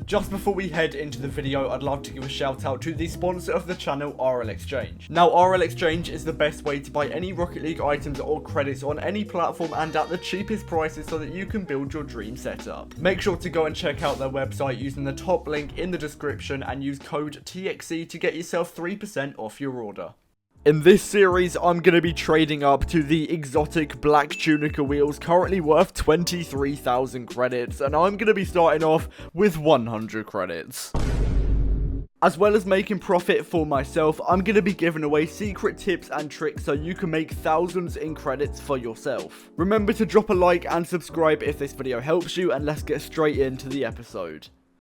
Just before we head into the video, I'd love to give a shout out to the sponsor of the channel, RL Exchange. Now, RL Exchange is the best way to buy any Rocket League items or credits on any platform and at the cheapest prices so that you can build your dream setup. Make sure to go and check out their website using the top link in the description and use code TXE to get yourself 3% off your order. In this series, I'm going to be trading up to the exotic black Tunica wheels, currently worth 23,000 credits, and I'm going to be starting off with 100 credits. As well as making profit for myself, I'm going to be giving away secret tips and tricks so you can make thousands in credits for yourself. Remember to drop a like and subscribe if this video helps you, and let's get straight into the episode.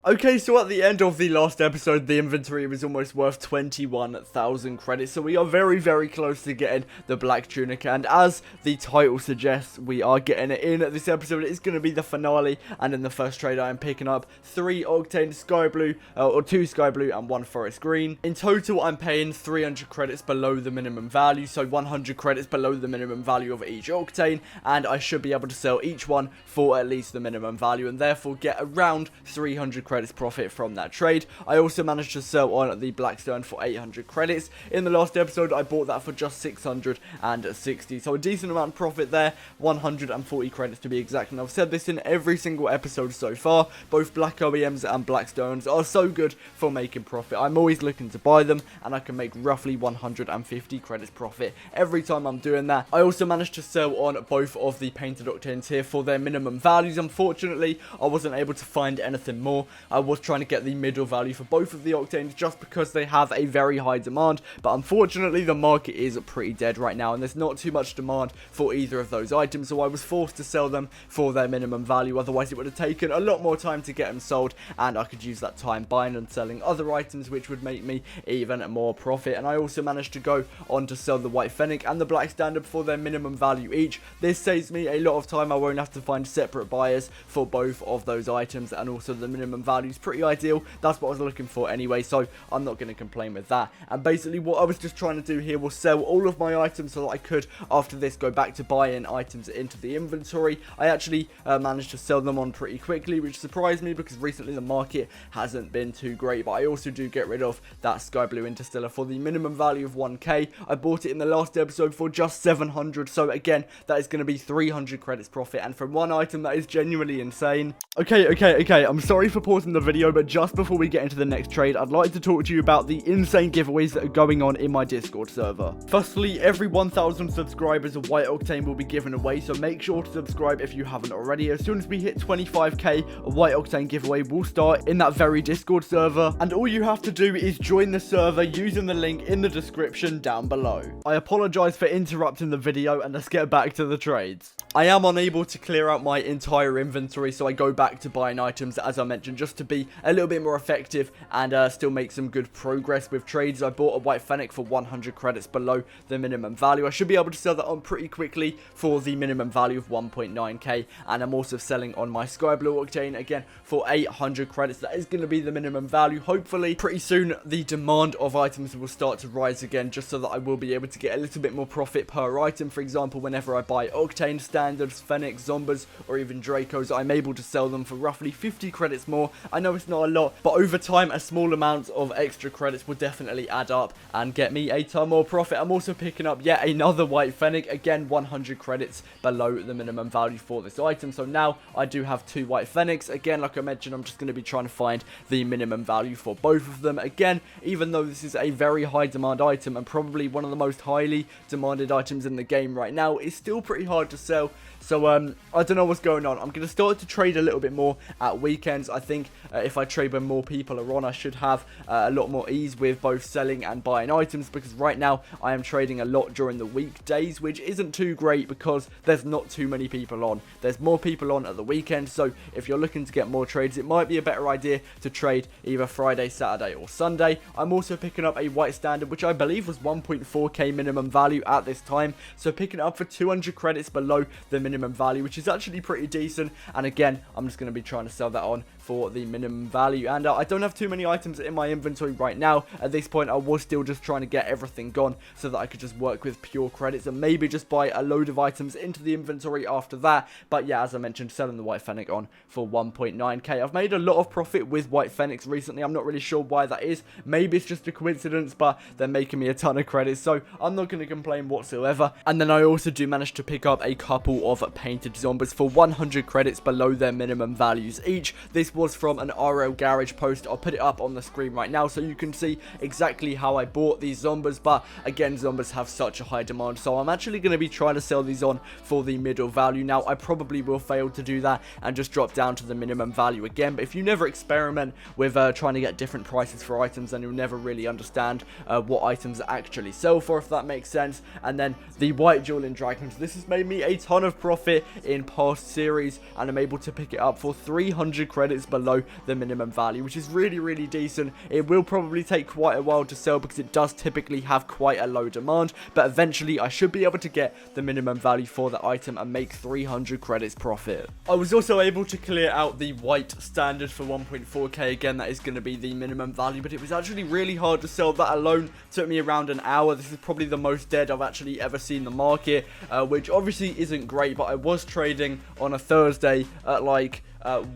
Okay, so at the end of the last episode, the inventory was almost worth 21,000 credits, so we are very, very close to getting the black Tunica, and as the title suggests, we are getting it in. This episode is going to be the finale, and in the first trade, I am picking up 3 Octane Sky Blue, or 2 Sky Blue and 1 Forest Green. In total, I'm paying 300 credits below the minimum value, so 100 credits below the minimum value of each Octane, and I should be able to sell each one for at least the minimum value, and therefore get around 300 credits profit from that trade. I also managed to sell on the Blackstone for 800 credits. In the last episode, I bought that for just 660, so a decent amount of profit there, 140 credits to be exact, and I've said this in every single episode so far, both black OEMs and Blackstones are so good for making profit. I'm always looking to buy them, and I can make roughly 150 credits profit every time I'm doing that. I also managed to sell on both of the painted Octanes here for their minimum values. Unfortunately, I wasn't able to find anything more. I was trying to get the middle value for both of the Octanes just because they have a very high demand, but unfortunately the market is pretty dead right now and there's not too much demand for either of those items, so I was forced to sell them for their minimum value. Otherwise it would have taken a lot more time to get them sold, and I could use that time buying and selling other items, which would make me even more profit. And I also managed to go on to sell the White Fennec and the Black Standard for their minimum value each. This saves me a lot of time. I won't have to find separate buyers for both of those items, and also the minimum value is pretty ideal. That's what I was looking for anyway, so I'm not going to complain with that. And basically what I was just trying to do here was sell all of my items so that I could, after this, go back to buying items into the inventory. I actually managed to sell them on pretty quickly, which surprised me because recently the market hasn't been too great. But I also do get rid of that Sky Blue Interstellar for the minimum value of 1k. I bought it in the last episode for just 700, so again, that is going to be 300 credits profit, and from one item that is genuinely insane. Okay, I'm sorry for pausing the video, but just before we get into the next trade, I'd like to talk to you about the insane giveaways that are going on in my Discord server. Firstly, every 1,000 subscribers, a White Octane will be given away, so make sure to subscribe if you haven't already. As soon as we hit 25k, a White Octane giveaway will start in that very Discord server, and all you have to do is join the server using the link in the description down below. I apologize for interrupting the video, and let's get back to the trades. I am unable to clear out my entire inventory, so I go back to buying items, as I mentioned, just to be a little bit more effective and still make some good progress with trades. I bought a White Fennec for 100 credits below the minimum value. I should be able to sell that on pretty quickly for the minimum value of 1.9k, and I'm also selling on my Sky Blue Octane again for 800 credits. That is going to be the minimum value. Hopefully pretty soon the demand of items will start to rise again, just so that I will be able to get a little bit more profit per item. For example, whenever I buy Octane Standards, Fennec, Zombas, or even Dracos, I'm able to sell them for roughly 50 credits more. I know it's not a lot, but over time a small amount of extra credits will definitely add up and get me a ton more profit. I'm also picking up yet another White Fennec, again 100 credits below the minimum value for this item, so now I do have 2 White Fennecs. Again, like I mentioned, I'm just going to be trying to find the minimum value for both of them. Again, even though this is a very high demand item and probably one of the most highly demanded items in the game right now, it's still pretty hard to sell. So I don't know what's going on. I'm going to start to trade a little bit more at weekends. I think if I trade when more people are on, I should have a lot more ease with both selling and buying items, because right now I am trading a lot during the weekdays, which isn't too great because there's not too many people on. There's more people on at the weekend, so if you're looking to get more trades, it might be a better idea to trade either Friday, Saturday or Sunday. I'm also picking up a White Standard, which I believe was 1.4k minimum value at this time, so picking it up for 200 credits below the minimum value, which is actually pretty decent. And again, I'm just going to be trying to sell that on for the minimum value. And I don't have too many items in my inventory right now. At this point, I was still just trying to get everything gone so that I could just work with pure credits and maybe just buy a load of items into the inventory after that. But yeah, as I mentioned, selling the White Fennec on for 1.9k. I've made a lot of profit with White Fennecs recently. I'm not really sure why that is. Maybe it's just a coincidence, but they're making me a ton of credits, so I'm not going to complain whatsoever. And then I also do manage to pick up a couple of painted zombies for 100 credits below their minimum values each. This was from an RL Garage post. I'll put it up on the screen right now so you can see exactly how I bought these zombies. But again, zombies have such a high demand, so I'm actually going to be trying to sell these on for the middle value. Now, I probably will fail to do that and just drop down to the minimum value again, but if you never experiment with trying to get different prices for items, then you'll never really understand what items actually sell for, if that makes sense. And then the White Dueling Dragons, this has made me a ton of profit in past series, and I'm able to pick it up for 300 credits below the minimum value, which is really, really decent. It will probably take quite a while to sell because it does typically have quite a low demand, but eventually I should be able to get the minimum value for the item and make 300 credits profit. I was also able to clear out the white standard for 1.4k. Again, that is going to be the minimum value, but it was actually really hard to sell. That alone took me around an hour. This is probably the most dead I've actually ever seen the market, which obviously isn't great, but I was trading on a Thursday at like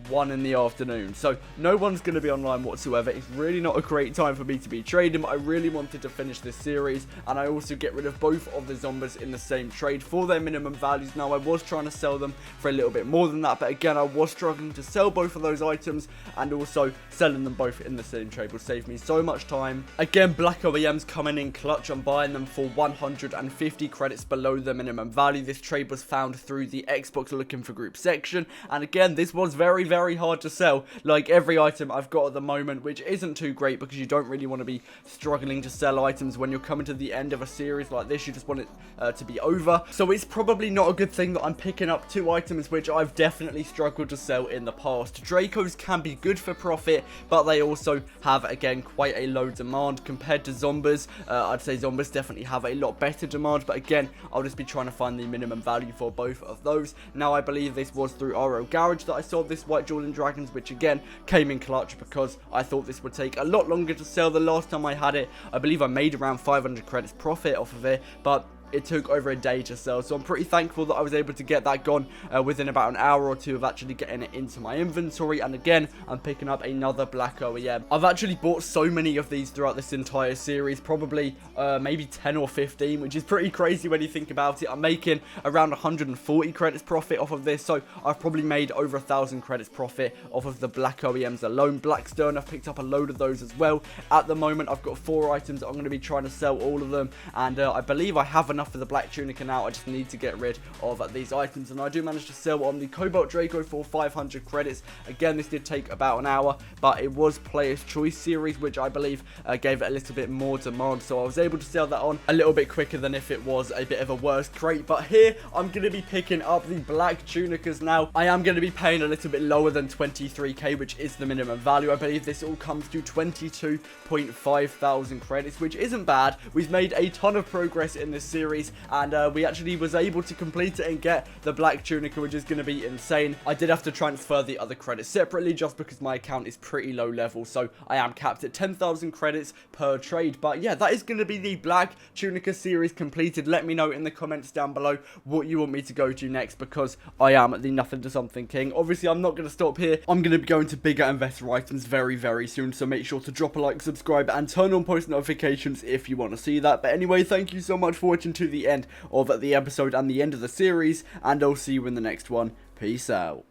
1 in the afternoon, so no one's going to be online whatsoever. It's really not a great time for me to be trading, but I really wanted to finish this series, and I also get rid of both of the zombies in the same trade for their minimum values. Now, I was trying to sell them for a little bit more than that, but again, I was struggling to sell both of those items, and also selling them both in the same trade will save me so much time. Again, black OEMs coming in clutch. I'm buying them for 150 credits below the minimum value. This trade was found through the Xbox Looking for Group section, and again, this was very, very hard to sell, like every item I've got at the moment, which isn't too great because you don't really want to be struggling to sell items when you're coming to the end of a series like this. You just want it to be over, so it's probably not a good thing that I'm picking up two items which I've definitely struggled to sell in the past. Dracos can be good for profit, but they also have, again, quite a low demand compared to zombies. I'd say zombies definitely have a lot better demand, but again, I'll just be trying to find the minimum value for both of those. Now, I believe this was through RL Garage that I sold this White Dueling Dragons, which again came in clutch because I thought this would take a lot longer to sell. The last time I had it, I believe I made around 500 credits profit off of it, but it took over a day to sell, so I'm pretty thankful that I was able to get that gone within about an hour or two of actually getting it into my inventory. And again, I'm picking up another black OEM. I've actually bought so many of these throughout this entire series, probably maybe 10 or 15, which is pretty crazy when you think about it. I'm making around 140 credits profit off of this, so I've probably made over 1,000 credits profit off of the black OEMs alone. Blackstone, I've picked up a load of those as well. At the moment, I've got 4 items. I'm going to be trying to sell all of them, and I believe I have enough for the black Tunica now. I just need to get rid of these items, and I do manage to sell on the Cobalt Draco for 500 credits. Again, this did take about an hour, but it was Player's Choice series, which I believe gave it a little bit more demand, so I was able to sell that on a little bit quicker than if it was a bit of a worse crate. But here, I'm going to be picking up the black Tunicas now. I am going to be paying a little bit lower than 23k, which is the minimum value. I believe this all comes to 22.5 thousand credits, which isn't bad. We've made a ton of progress in this series, and we actually was able to complete it and get the black Tunica, which is going to be insane. I did have to transfer the other credits separately just because my account is pretty low level, so I am capped at 10,000 credits per trade. But yeah, that is going to be the black Tunica series completed. Let me know in the comments down below what you want me to go to next, because I am the nothing to something king. Obviously, I'm not going to stop here. I'm going to be going to bigger and better items very, very soon, so make sure to drop a like, subscribe, and turn on post notifications if you want to see that. But anyway, thank you so much for watching to the end of the episode and the end of the series, and I'll see you in the next one. Peace out.